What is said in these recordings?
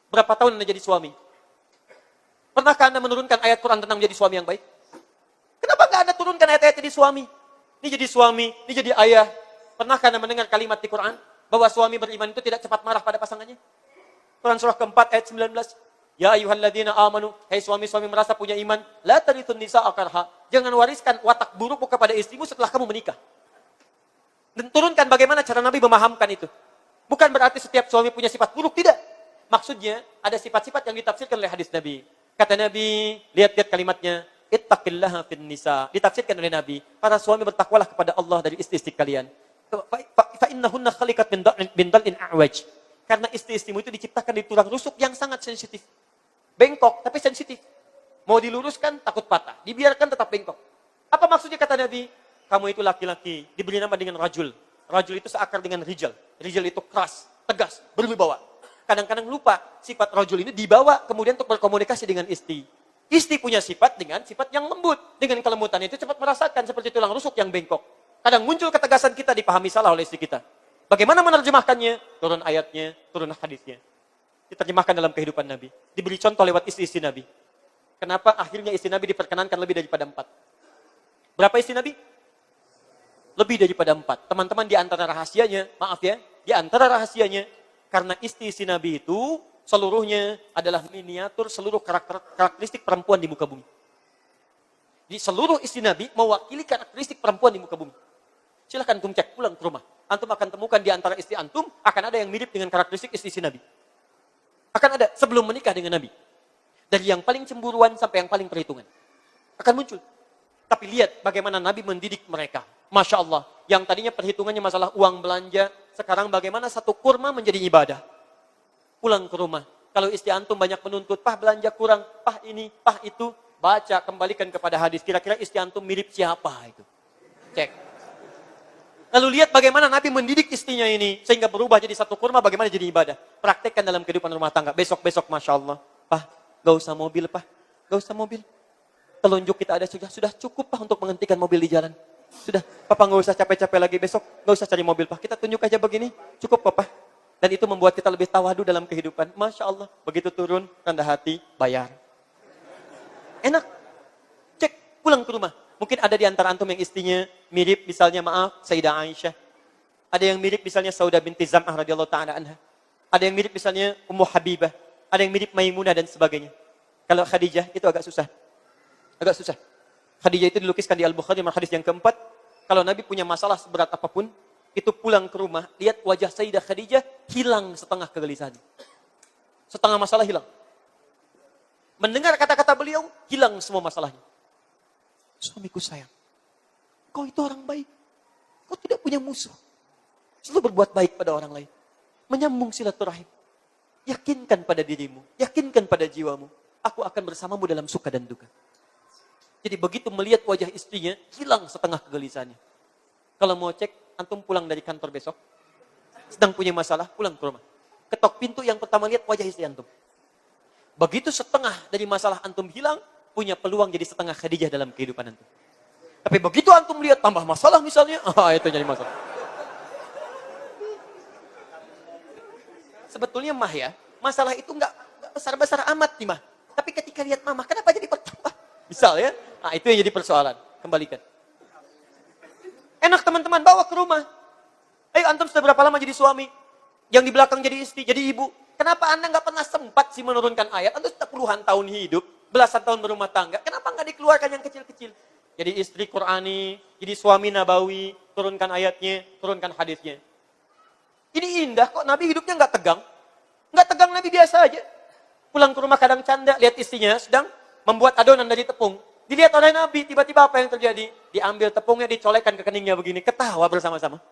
Berapa tahun Anda jadi suami? Pernahkah Anda menurunkan ayat Quran tentang menjadi suami yang baik? Kenapa nggak Anda turunkan ayat-ayat jadi suami? Ini jadi suami, ini jadi ayah. Pernahkah Anda mendengar kalimat di Quran bahwa suami beriman itu tidak cepat marah pada pasangannya? Quran surah keempat ayat 19. Ya ayyuhalladzina amanu, hai suami-suami merasa punya iman, la tarithun nisaa karha. Jangan wariskan watak buruk kepada istrimu setelah kamu menikah. Dan turunkan bagaimana cara Nabi memahamkan itu. Bukan berarti setiap suami punya sifat buruk, tidak. Maksudnya ada sifat-sifat yang ditafsirkan oleh hadis Nabi. Kata Nabi, lihat-lihat kalimatnya, ittaqillaha fin nisa. Ditafsirkan oleh Nabi, para suami bertakwalah kepada Allah dari istri-istri kalian. Fa innahunna khaliqat min dal'in a'waj. Karena istri-istrimu itu diciptakan di tulang rusuk yang sangat sensitif. Bengkok, tapi sensitif. Mau diluruskan, takut patah. Dibiarkan tetap bengkok. Apa maksudnya kata Nabi? Kamu itu laki-laki, diberi nama dengan rajul. Rajul itu seakar dengan rijal. Rijal itu keras, tegas, berwibawa. Kadang-kadang lupa sifat rajul ini dibawa kemudian untuk berkomunikasi dengan istri. Istri punya sifat dengan sifat yang lembut. Dengan kelembutan itu cepat merasakan seperti tulang rusuk yang bengkok. Kadang muncul ketegasan kita dipahami salah oleh istri kita. Bagaimana menerjemahkannya? Turun ayatnya, turun hadisnya. Diterjemahkan dalam kehidupan Nabi. Diberi contoh lewat istri-istri Nabi. Kenapa akhirnya istri Nabi diperkenankan lebih daripada 4? Berapa istri Nabi? Lebih daripada 4. Teman-teman, di antara rahasianya, maaf ya, di antara rahasianya, karena istri-istri Nabi itu seluruhnya adalah miniatur seluruh karakteristik perempuan di muka bumi. Di seluruh istri Nabi mewakili karakteristik perempuan di muka bumi. Silahkan antum cek pulang ke rumah. Antum akan temukan di antara istri antum akan ada yang mirip dengan karakteristik istri Nabi. Akan ada sebelum menikah dengan Nabi. Dari yang paling cemburuan sampai yang paling perhitungan. Akan muncul. Tapi lihat bagaimana Nabi mendidik mereka. Masya Allah. Yang tadinya perhitungannya masalah uang belanja. Sekarang bagaimana satu kurma menjadi ibadah. Pulang ke rumah. Kalau istri antum banyak menuntut, pah belanja kurang, pah ini, pah itu. Baca, kembalikan kepada hadis. Kira-kira istri antum mirip siapa itu. Cek. Lalu lihat bagaimana Nabi mendidik istrinya ini. Sehingga berubah jadi satu kurma, bagaimana jadi ibadah. Praktekkan dalam kehidupan rumah tangga. Besok-besok, Masya Allah. Pah, gak usah mobil, Pah. Gak usah mobil. Telunjuk kita ada sudah cukup, Pah, untuk menghentikan mobil di jalan. Sudah, Papa gak usah capek-capek lagi besok. Gak usah cari mobil, Pah. Kita tunjuk aja begini. Cukup, Papa. Dan itu membuat kita lebih tawadu dalam kehidupan. Masya Allah. Begitu turun, rendah hati, bayar. Enak. Cek, pulang ke rumah. Mungkin ada di antara antum yang istrinya mirip, misalnya maaf, Sayyidah Aisyah. Ada yang mirip misalnya Saudah binti Zam'ah radhiyallahu ta'ala anha. Ada yang mirip misalnya Ummu Habibah. Ada yang mirip Maimunah dan sebagainya. Kalau Khadijah itu agak susah. Agak susah. Khadijah itu dilukiskan di Al-Bukhari, hadis yang keempat. Kalau Nabi punya masalah seberat apapun, itu pulang ke rumah, lihat wajah Sayyidah Khadijah, hilang setengah kegelisahan. Setengah masalah hilang. Mendengar kata-kata beliau, hilang semua masalahnya. Suamiku sayang, kau itu orang baik. Kau tidak punya musuh. Selalu berbuat baik pada orang lain. Menyambung silaturahim. Yakinkan pada dirimu. Yakinkan pada jiwamu. Aku akan bersamamu dalam suka dan duka. Jadi begitu melihat wajah istrinya, hilang setengah kegelisahannya. Kalau mau cek, antum pulang dari kantor besok. Sedang punya masalah, pulang ke rumah. Ketok pintu, yang pertama lihat wajah istri antum. Begitu setengah dari masalah antum hilang, punya peluang jadi setengah Khadijah dalam kehidupan antum. Tapi begitu antum lihat tambah masalah misalnya, itu jadi masalah. Sebetulnya mah ya, masalah itu enggak besar-besar amat nih mah. Tapi ketika lihat mama, kenapa jadi bertambah? Misal ya, itu yang jadi persoalan. Kembalikan. Enak teman-teman, bawa ke rumah. Ayo antum sudah berapa lama jadi suami? Yang di belakang jadi istri, jadi ibu. Kenapa anda nggak pernah sempat sih menurunkan ayat? Anda sudah puluhan tahun hidup, belasan tahun berumah tangga. Kenapa nggak dikeluarkan yang kecil-kecil? Jadi istri Qurani, jadi suami nabawi, turunkan ayatnya, turunkan hadisnya. Ini indah kok, Nabi hidupnya nggak tegang. Nggak tegang, Nabi biasa aja. Pulang ke rumah kadang canda, lihat istrinya sedang membuat adonan dari tepung. Dilihat oleh Nabi, tiba-tiba apa yang terjadi? Diambil tepungnya, dicolekkan ke keningnya begini, ketawa bersama-sama.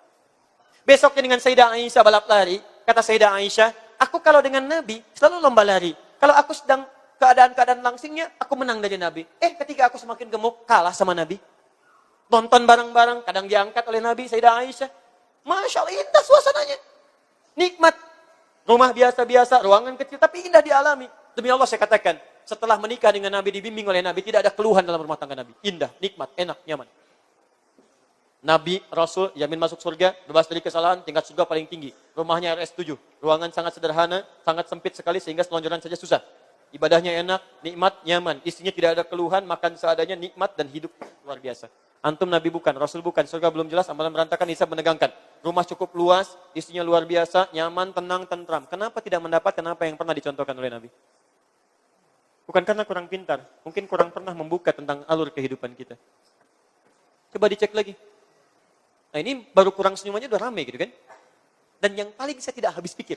Besoknya dengan Sayyidah Aisyah balap lari, kata Sayyidah Aisyah, aku kalau dengan Nabi selalu lomba lari. Kalau aku sedang keadaan-keadaan langsingnya, aku menang dari Nabi. Ketika aku semakin gemuk, kalah sama Nabi. Nonton bareng-bareng, kadang diangkat oleh Nabi, Sayyidah Aisyah. Masya Allah, indah suasananya. Nikmat. Rumah biasa-biasa, ruangan kecil, tapi indah dialami. Demi Allah saya katakan, setelah menikah dengan Nabi, dibimbing oleh Nabi, tidak ada keluhan dalam rumah tangga Nabi. Indah, nikmat, enak, nyaman. Nabi, Rasul, yamin masuk surga, bebas dari kesalahan, tingkat surga paling tinggi. Rumahnya RS7, ruangan sangat sederhana, sangat sempit sekali sehingga selonjoran saja susah. Ibadahnya enak, nikmat, nyaman. Isinya tidak ada keluhan, makan seadanya, nikmat dan hidup luar biasa. Antum Nabi bukan, Rasul bukan, surga belum jelas, amalan berantakan, hisab menegangkan. Rumah cukup luas, isinya luar biasa, nyaman, tenang, tentram. Kenapa tidak mendapatkan apa yang pernah dicontohkan oleh Nabi? Bukan karena kurang pintar, mungkin kurang pernah membuka tentang alur kehidupan kita. Coba dicek lagi. Nah ini baru kurang senyumannya udah rame gitu kan. Dan yang paling saya tidak habis pikir.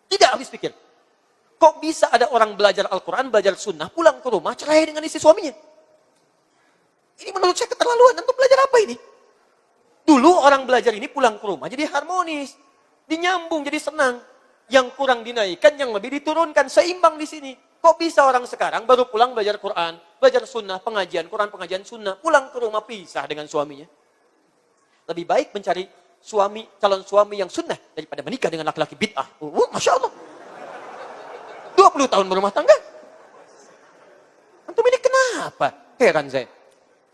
Tidak habis pikir. Kok bisa ada orang belajar Al-Quran, belajar sunnah, pulang ke rumah, cerai dengan istri suaminya? Ini menurut saya keterlaluan. Antum belajar apa ini? Dulu orang belajar ini pulang ke rumah jadi harmonis. Dinyambung, jadi senang. Yang kurang dinaikkan, yang lebih diturunkan. Seimbang di sini. Kok bisa orang sekarang baru pulang belajar Quran, belajar sunnah, pengajian Quran, pengajian sunnah, pulang ke rumah pisah dengan suaminya? Lebih baik mencari suami, calon suami yang sunnah daripada menikah dengan laki-laki bid'ah. Masya Allah. 20 tahun berumah tangga. Antum ini kenapa? Heran saya.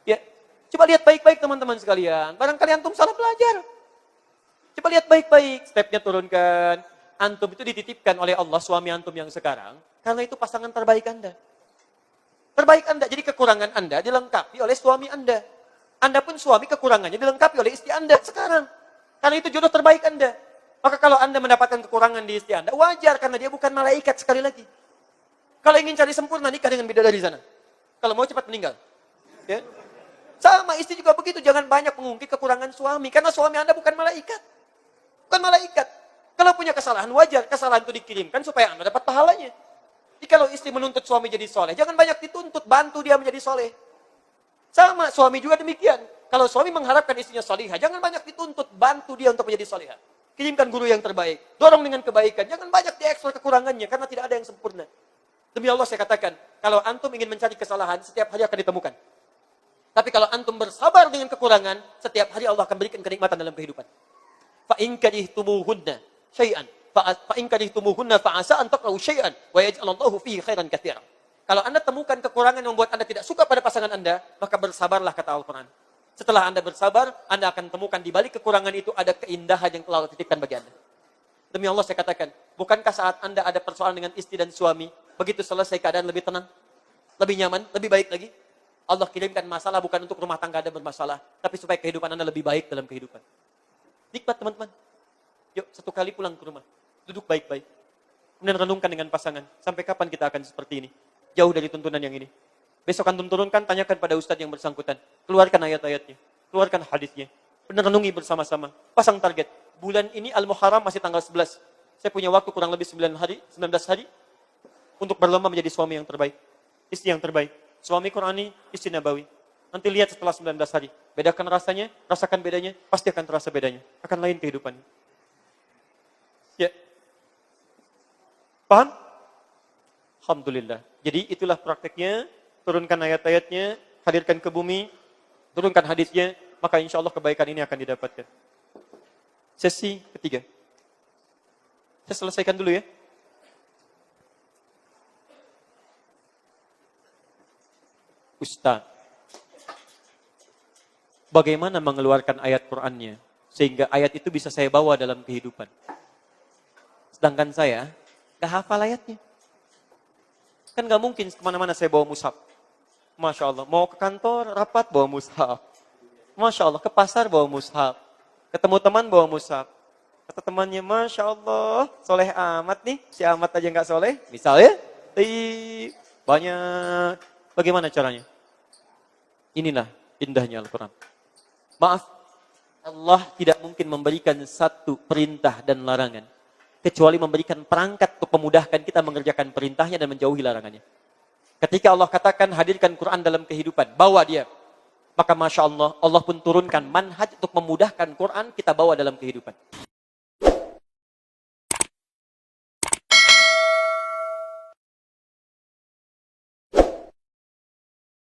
Ya, coba lihat baik-baik teman-teman sekalian. Barangkali antum salah belajar. Coba lihat baik-baik. Stepnya turunkan. Antum itu dititipkan oleh Allah suami antum yang sekarang. Karena itu pasangan terbaik Anda. Terbaik Anda. Jadi kekurangan Anda dilengkapi oleh suami Anda. Anda pun suami kekurangannya dilengkapi oleh istri Anda sekarang. Karena itu jodoh terbaik Anda. Maka kalau Anda mendapatkan kekurangan di istri Anda, wajar karena dia bukan malaikat sekali lagi. Kalau ingin cari sempurna, nikah dengan bidadari sana. Kalau mau cepat meninggal. Ya. Sama istri juga begitu, jangan banyak mengungkit kekurangan suami. Karena suami Anda bukan malaikat. Bukan malaikat. Kalau punya kesalahan, wajar. Kesalahan itu dikirimkan supaya Anda dapat pahalanya. Jadi kalau istri menuntut suami jadi soleh, jangan banyak dituntut, bantu dia menjadi soleh. Sama, suami juga demikian. Kalau suami mengharapkan istrinya solihah, jangan banyak dituntut, bantu dia untuk menjadi solihah. Kirimkan guru yang terbaik, dorong dengan kebaikan, jangan banyak diekspor kekurangannya, karena tidak ada yang sempurna. Demi Allah saya katakan, kalau antum ingin mencari kesalahan, setiap hari akan ditemukan. Tapi kalau antum bersabar dengan kekurangan, setiap hari Allah akan berikan kenikmatan dalam kehidupan. Fa'in karihtumuhunna syai'an, fa'in karihtumuhunna fa'asa an taqra'u syai'an, wa yaj'alallahu fihi khairan katsiran. Kalau Anda temukan kekurangan yang membuat Anda tidak suka pada pasangan Anda, maka bersabarlah kata Al-Quran. Setelah Anda bersabar, Anda akan temukan di balik kekurangan itu ada keindahan yang telah Allah titipkan bagi Anda. Demi Allah saya katakan, bukankah saat Anda ada persoalan dengan istri dan suami, begitu selesai keadaan lebih tenang, lebih nyaman, lebih baik lagi? Allah kirimkan masalah bukan untuk rumah tangga Anda bermasalah, tapi supaya kehidupan Anda lebih baik dalam kehidupan. Nikmat teman-teman. Yuk, satu kali pulang ke rumah, duduk baik-baik. Kemudian renungkan dengan pasangan, sampai kapan kita akan seperti ini? Jauh dari tuntunan yang ini. Besok antum turunkan, tanyakan pada ustadz yang bersangkutan. Keluarkan ayat-ayatnya. Keluarkan hadisnya. Benar renungi bersama-sama. Pasang target. Bulan ini Al-Muharram masih tanggal 11. Saya punya waktu kurang lebih 19 hari. Untuk berlomba menjadi suami yang terbaik. Istri yang terbaik. Suami Qurani, istri Nabawi. Nanti lihat setelah 19 hari. Bedakan rasanya, rasakan bedanya. Pasti akan terasa bedanya. Akan lain kehidupannya. Ya. Paham? Alhamdulillah. Jadi itulah prakteknya, turunkan ayat-ayatnya, hadirkan ke bumi, turunkan hadisnya, maka insya Allah kebaikan ini akan didapatkan. Sesi ketiga. Saya selesaikan dulu ya. Ustaz, bagaimana mengeluarkan ayat Qur'annya, sehingga ayat itu bisa saya bawa dalam kehidupan. Sedangkan saya gak hafal ayatnya. Kan gak mungkin kemana-mana saya bawa mushaf. Masya Allah, mau ke kantor, rapat, bawa mushaf. Masya Allah, ke pasar, bawa mushaf. Ketemu teman, bawa mushaf. Kata temannya, Masya Allah, soleh amat nih. Si amat aja gak soleh. Misalnya, banyak. Bagaimana caranya? Inilah indahnya Al-Quran. Maaf, Allah tidak mungkin memberikan satu perintah dan larangan. Kecuali memberikan perangkat untuk memudahkan kita mengerjakan perintahnya dan menjauhi larangannya. Ketika Allah katakan hadirkan Quran dalam kehidupan, bawa dia. Maka Masya Allah, Allah pun turunkan manhaj untuk memudahkan Quran kita bawa dalam kehidupan.